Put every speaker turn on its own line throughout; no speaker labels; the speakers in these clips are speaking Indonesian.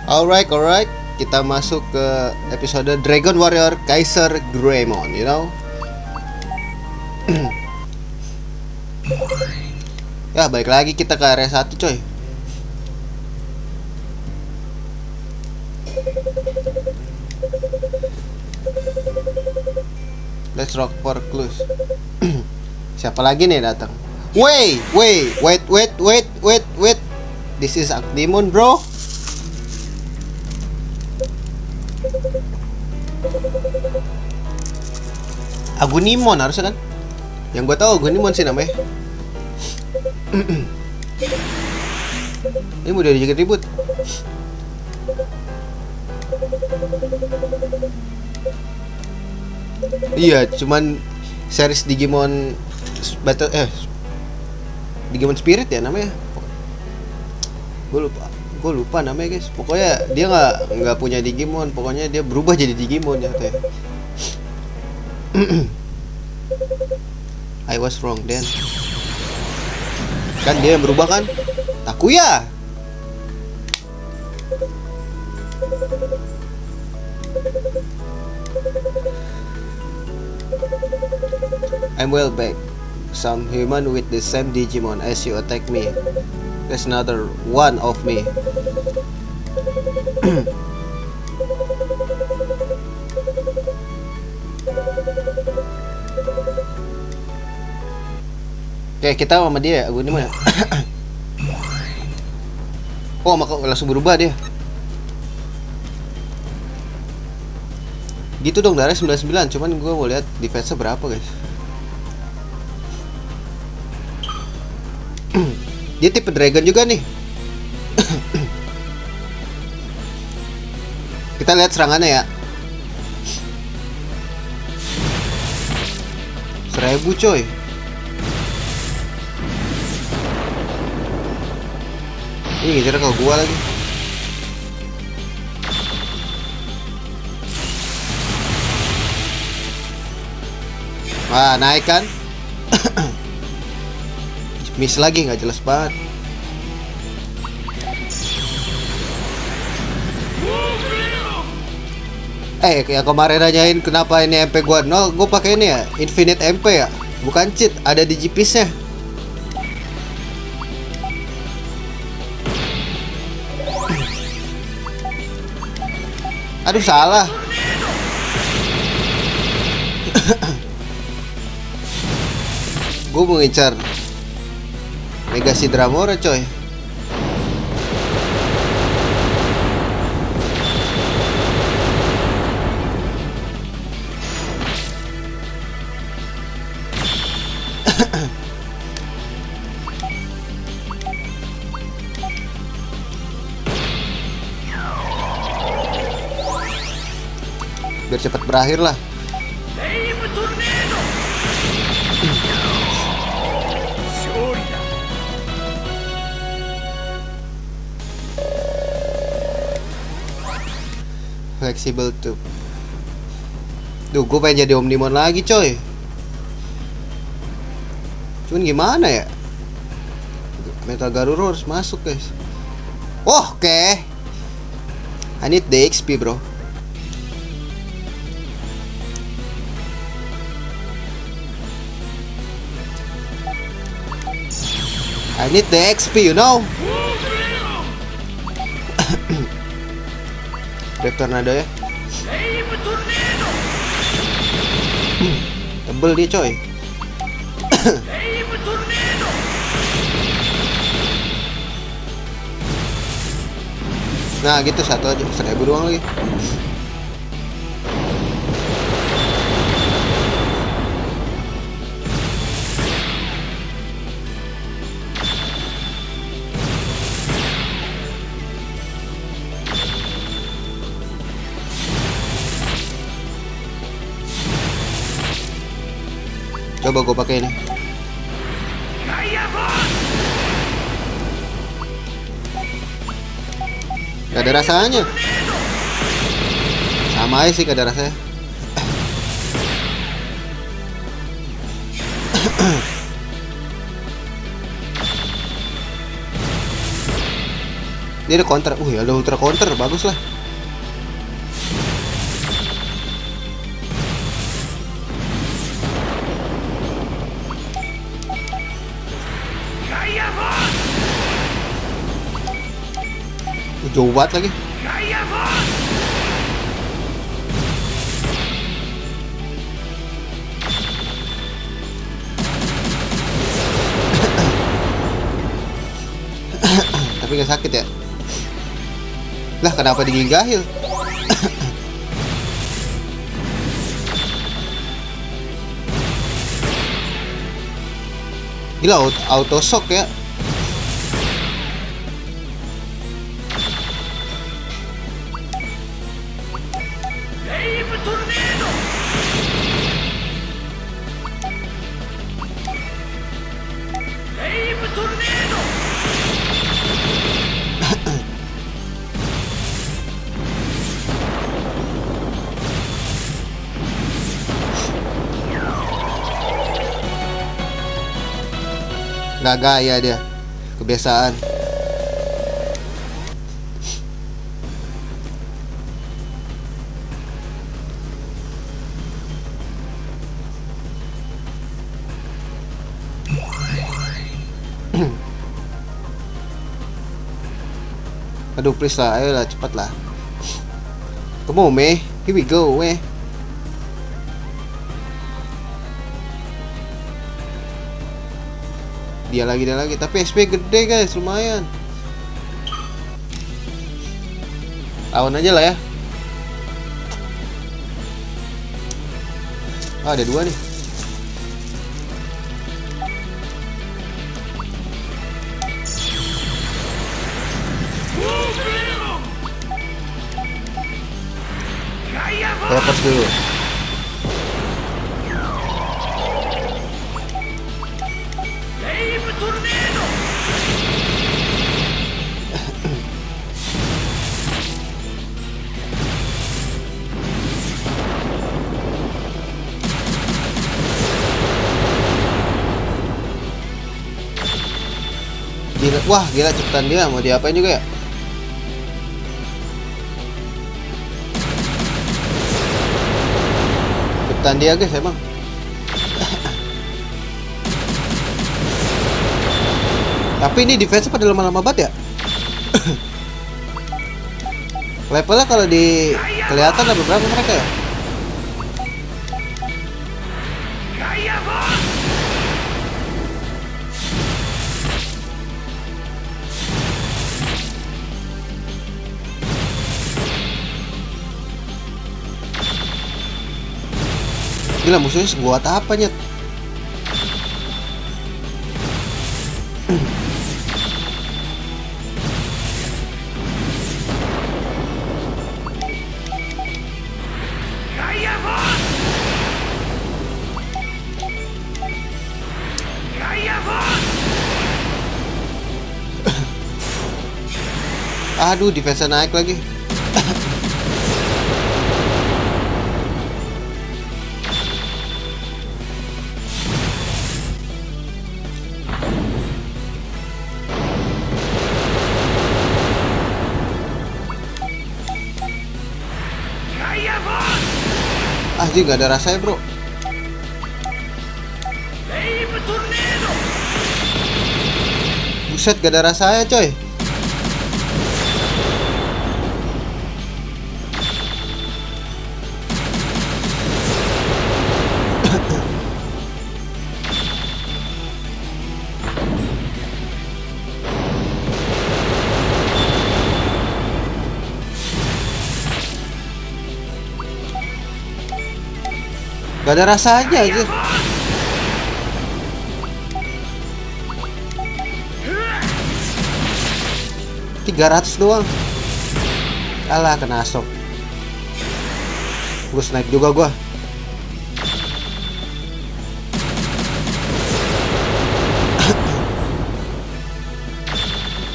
Alright, kita masuk ke episode Dragon Warrior Kaiser Greymon, you know. Ya, balik lagi kita ke area 1, coy. Let's rock for clues. Siapa lagi nih datang? Wait. This is Akdemon, bro. Agunimon harusnya kan? Yang gue tahu Agunimon sih namanya. Ini udah dijadikan ribut. Iya, cuman series Digimon Battle Digimon Spirit ya namanya. Gue lupa namanya, guys. Pokoknya dia nggak punya Digimon, pokoknya dia berubah jadi Digimon ya katanya. I was wrong then. Kan dia yang berubah kan? Takuya. I'm well back. Some human with the same Digimon as you attack me. There's another one of me. Oke, kita sama dia. Gue ini mana? Oh, maka langsung berubah dia. Gitu dong, darah 99. Cuman gue mau lihat defense-nya berapa, guys. Dia tipe dragon juga nih. Kita lihat serangannya ya. 1000, coy. Ini ngejar ke gua lagi. Wah, naik kan? Miss lagi, nggak jelas banget. Yang kemarin nanyain kenapa ini MP gua nol, gua pakai ini ya, Infinite MP ya, bukan cheat, ada digipiece-nya. Aduh, salah. Gue mau ngincar Mega Sidramora, coy. Biar cepat berakhir lah. Flexible tube. Duh, gue pengen jadi Omnimon lagi, coy. Cuman gimana ya? Metal Garuro harus masuk, guys. Oh, oke. I need the XP, bro. I need the XP, you know. Brave Tornado ya. Tebel dia, coy. Nah gitu, satu aja, 1000 doang lagi. Coba gue pakai ini. Gak ada rasanya. Sama aja sih, gak ada rasanya. Dia ada counter. Ada ultra counter, bagus lah. Jauh banget lagi. Tapi gak sakit ya? Lah kenapa digigahil? Gila, auto shock ya. Gak gaya dia, kebiasaan. Aduh, please lah, ayolah, cepat lah. Come on, meh. Here we go, meh. Dia lagi. Tapi SP gede guys, lumayan. Lawan aja lah ya. Ada 2 nih. Lepas dulu. Gila, wah gila cepetan dia, mau diapain juga ya? Cepetan dia guys emang. Tapi ini defense pada lama-lama banget ya. Levelnya kalau di kelihatan ada berapa mereka ya? Gila, musuhnya sekuat apa nyet? Aduh, defense naik lagi. Anjing, gak ada rasanya bro. Buset, gak ada rasanya coy. Gak ada rasanya aja. $300 doang. Alah, kena asok. Gue snipe juga gua.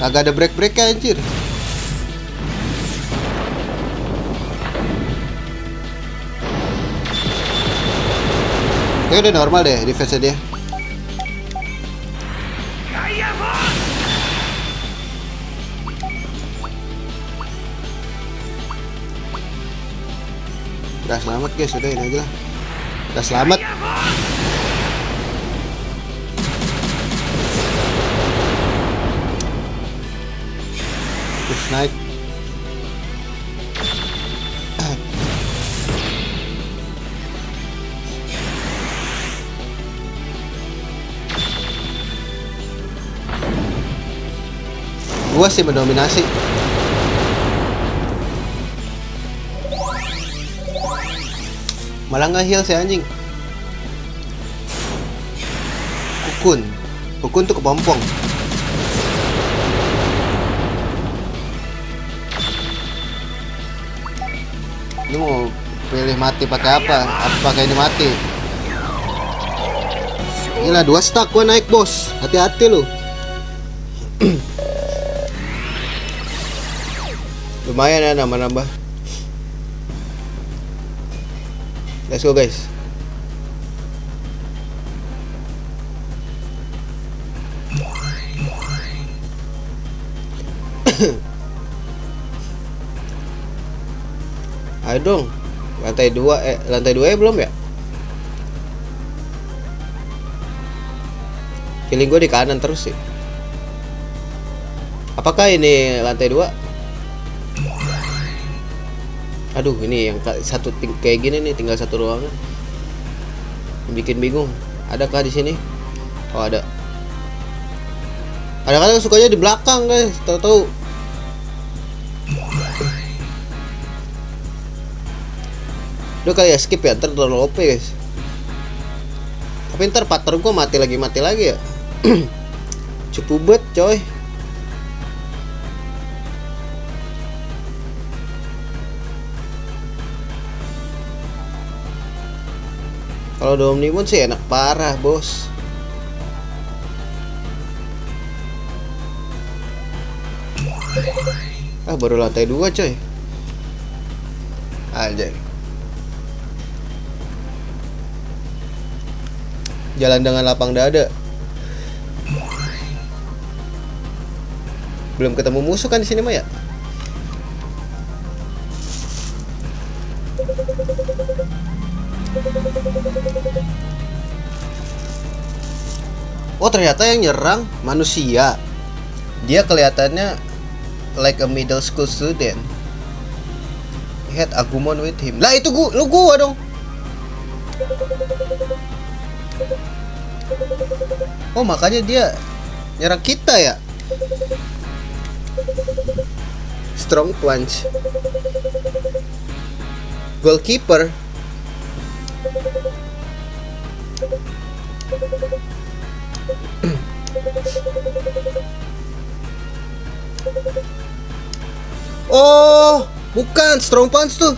Kagak ada break-breaknya anjir. Kayaknya udah normal deh defense dia. Gak selamat guys, udah ini aja lah. Gak selamat. Terus naik. Gua sih mendominasi. Malah nggak heal si anjing. Kukun tuh kepompong. Lu mau pilih mati pakai apa? Apa pakai ini mati? Inilah 2 stack gua naik bos. Hati-hati lu. Lumayan ya nambah-nambah. Let's go guys. Ayo dong. Lantai 2 belum ya? Feeling gue di kanan terus sih. Apakah ini lantai 2? Aduh, ini yang satu kayak gini nih, tinggal satu ruangan. Bikin bingung. Adakah di sini? Oh, ada. Ada kadang sukanya di belakang, guys. Tahu-tahu. Udah kali ya skip ya, ntar terlalu OP guys. Tapi ntar partner gua mati lagi ya. Cupu bet coy. Kalau ada Omnimon sih enak parah bos. Ah, baru lantai 2 coy. Anjay. Jalan dengan lapang dada. Belum ketemu musuh kan di sini mah ya? Oh, ternyata yang nyerang manusia. Dia kelihatannya like a middle school student. He had Agumon with him. Lah itu gua dong. Oh, makanya dia nyerang kita ya. Strong punch. Goalkeeper. Oh, bukan strong punch tuh.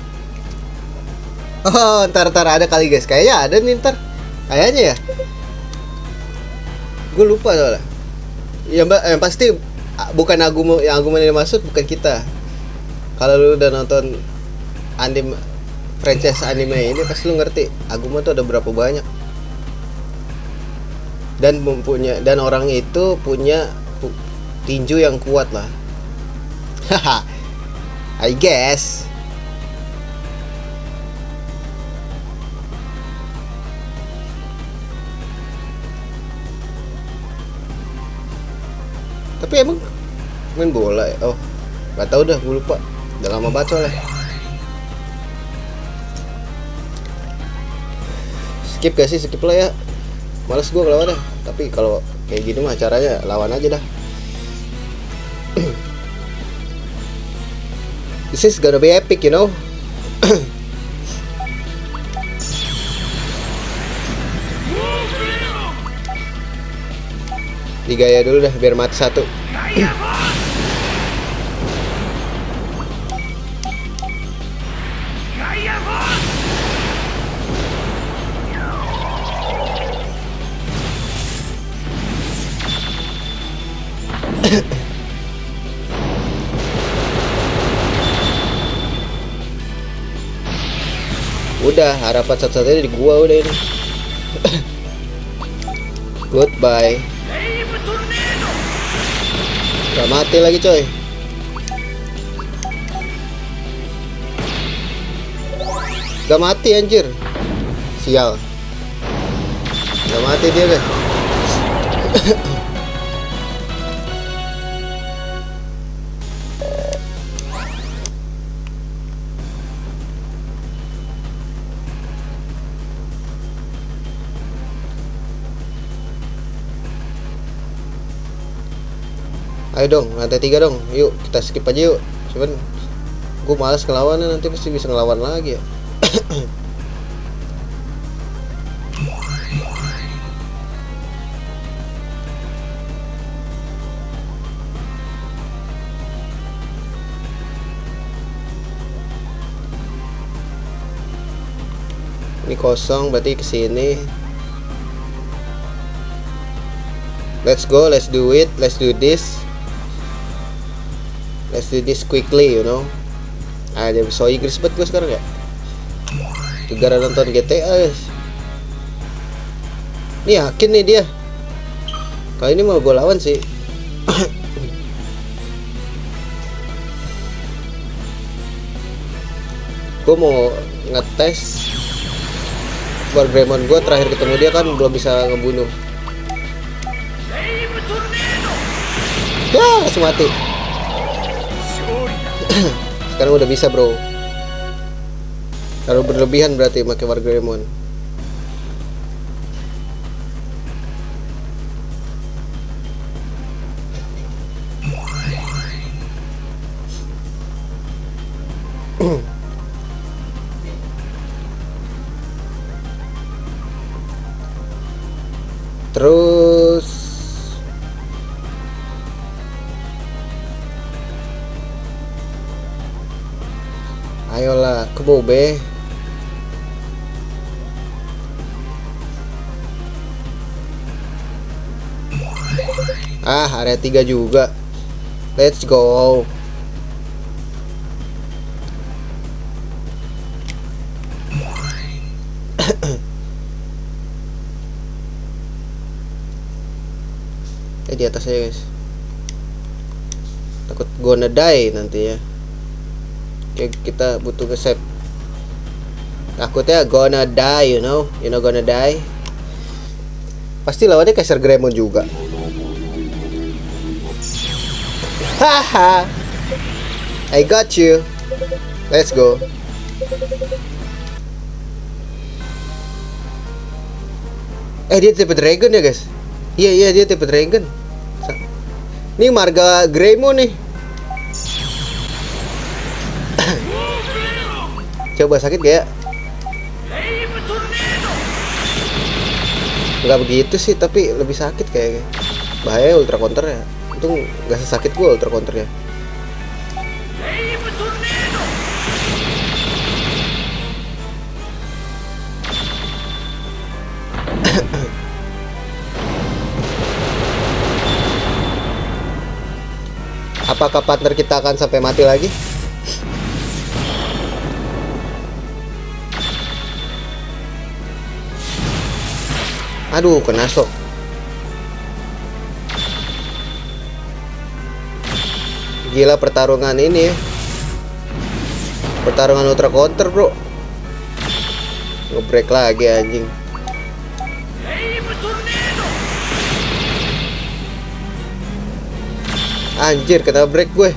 Oh, ntar ada kali guys. Kayaknya ada nih ntar. Kayaknya ya. Gue lupa soalnya. Ya mbak, pasti bukan Agumon yang ini maksud, bukan kita. Kalau lu udah nonton anime franchise anime ini pasti lu ngerti Agumon tuh ada berapa banyak. Dan orang itu punya tinju yang kuat lah. Haha. I guess. Tapi emang main bola ya? Oh, nggak tahu dah, gue lupa. Udah lama banget soalnya. Skip gak sih? Skip lah ya. Males gue ngelawan ya. Tapi kalau kayak gini mah caranya lawan aja dah. This is gonna be epic, you know. Digaya dulu dah biar mati satu. Udah, harapan satu-satunya di gua udah ini. Goodbye. Gak mati lagi coy. Gak mati anjir. Sial. Gak mati dia guys. Ayo dong, lantai 3 dong. Yuk, kita skip aja yuk. Cuman gue malas ngelawannya, nanti pasti bisa ngelawan lagi ya. Ini kosong, berarti kesini. Let's go, let's do it, let's do this. Let's do this quickly, you know. Jadi so Inggris banget gue sekarang ya. Gara nonton GTA guys. Ini yakin nih dia. Kali ini mau gue lawan sih. Gue mau ngetes Wargreymon gue, terakhir ketemu dia kan belum bisa ngebunuh. Ya, langsung mati. Sekarang udah bisa bro. Kalau berlebihan berarti pakai Wargreymon. Terus ayolah ke Bobe. Area 3 juga. Let's go. Di atasnya guys. Takut gonna die nanti ya. Oke, kita butuh nge-save. Takutnya gonna die, you know gonna die. Pasti lawannya Kaiser Greymon juga. Haha. I got you. Let's go. Dia tipe dragon ya guys. Iya dia tipe dragon. Ini marga Greymon nih. Coba sakit gak ya? Nggak begitu sih, tapi lebih sakit kayaknya. Bahaya ultra counter ya. Untung nggak sesakit gue ultra counternya. Apakah partner kita akan sampai mati lagi? Aduh, kena shock. Gila pertarungan ini ya. Pertarungan ultra counter bro. Ngebreak lagi anjing. Anjir, kena break gue.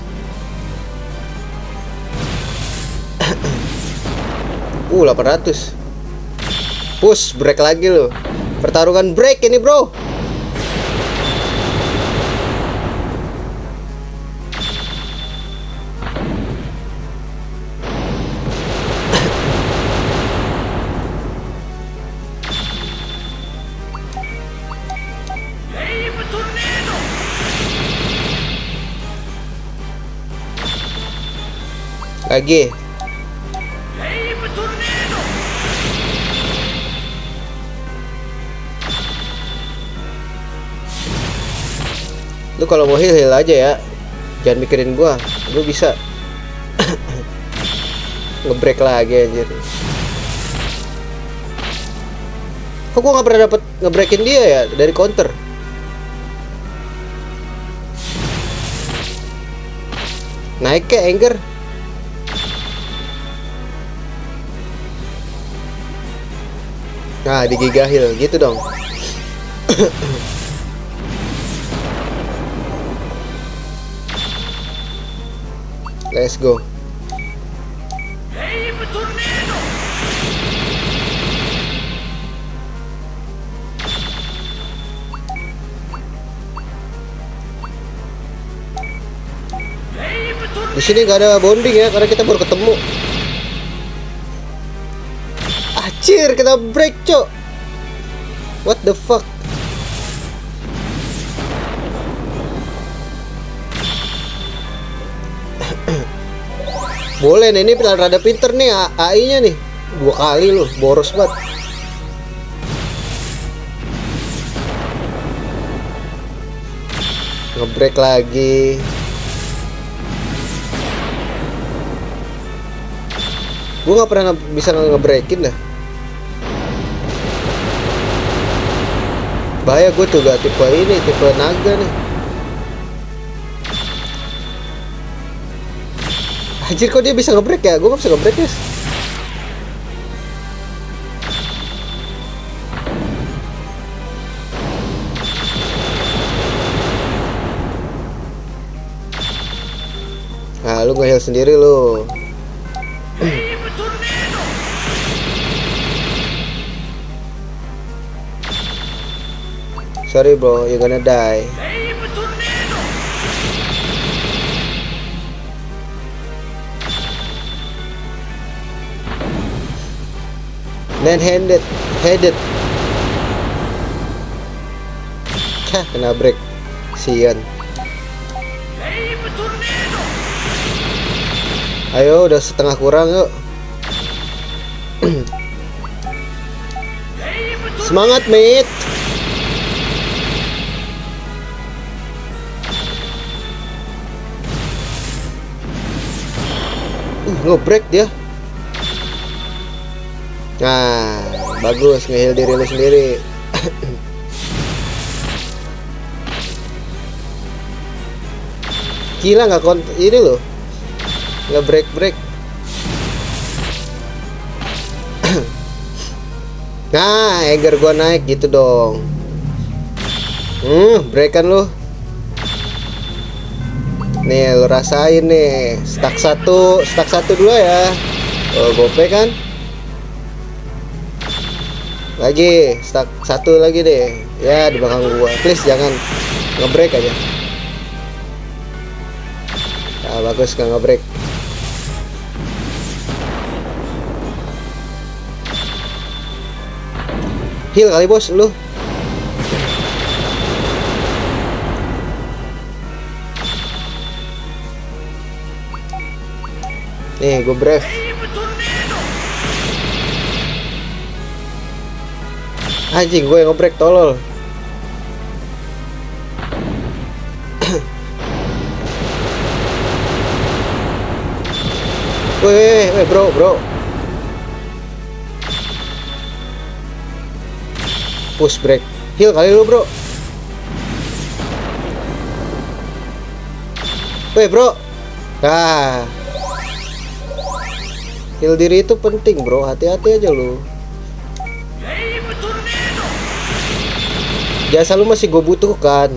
800. Push, break lagi loh. Pertarungan break ini bro. Lagi. Lu kalau mau heal aja ya. Jangan mikirin gua bisa ngebreak lagi anjir. Kok gua nggak pernah dapet ngebreakin dia ya dari counter. Naik ke anger. Nah, di Giga Hill gitu dong. Let's go. Di sini nggak ada bonding ya, karena kita baru ketemu. Acir, kena break, cok. What the fuck? Boleh nih, ini rada pinter nih AI-nya nih. 2 kali loh, boros banget. Ngebreak lagi. Gue gak pernah bisa ngebreakin dah. Bahaya gue tuh gak tipe ini, tipe naga nih. Anjir, kok dia bisa ngebreak ya? Gue gak bisa ngebreak guys. Nah, lu nge-heal sendiri lu. Sorry bro, you're gonna die. Man headed. Hah, kena break. Sian. Ayo, udah setengah kurang yuk. Semangat, mate. Ngebreak dia. Nah, bagus, nge-heal diri lu sendiri. Gila nggak ini loh, nggak break. Nah, anger gua naik gitu dong. Break kan lu. Nih, lu rasain nih. Stack satu dulu ya. Oh, gope kan? Lagi, stack 1 lagi deh. Ya, di belakang gua. Please jangan ngebreak aja. Nah, bagus gak ngebreak. Heal kali bos lu. Nih, gue brave. Anjing, gue yang ngebreak tolol. Weh, bro. Push break. Heal kali lu, bro. Weh, bro. Nah. Heal diri itu penting, bro. Hati-hati aja lu. Jasa lu masih gue butuhkan.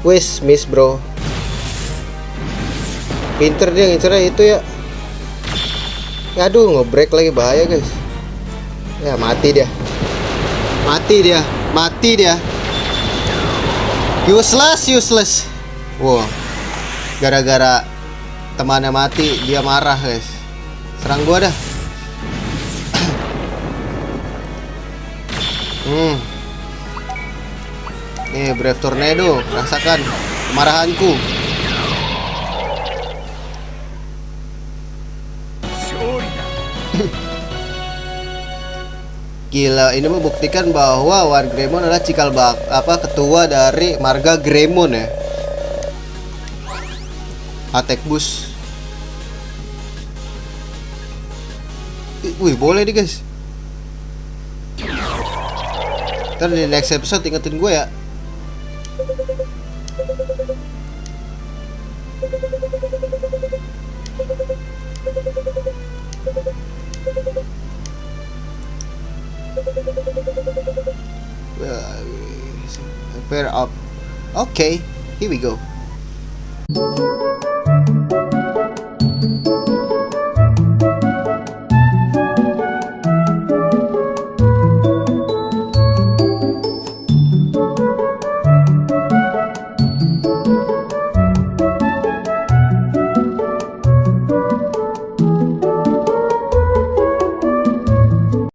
Wes, miss, bro. Pinter dia ngincernya itu ya. Aduh, ngebreak lagi, bahaya guys. Ya, mati dia. Useless. Wow. Gara-gara temannya mati, dia marah guys. Serang gua dah. Nih, Brave Tornado, rasakan kemarahanku. Gila, ini membuktikan bahwa War Greymon adalah cikal ketua dari marga Greymon ya. Attack boost. Wih, boleh nih guys. Ntar di next episode ingetin gue ya. Pair up. Okay, here we go.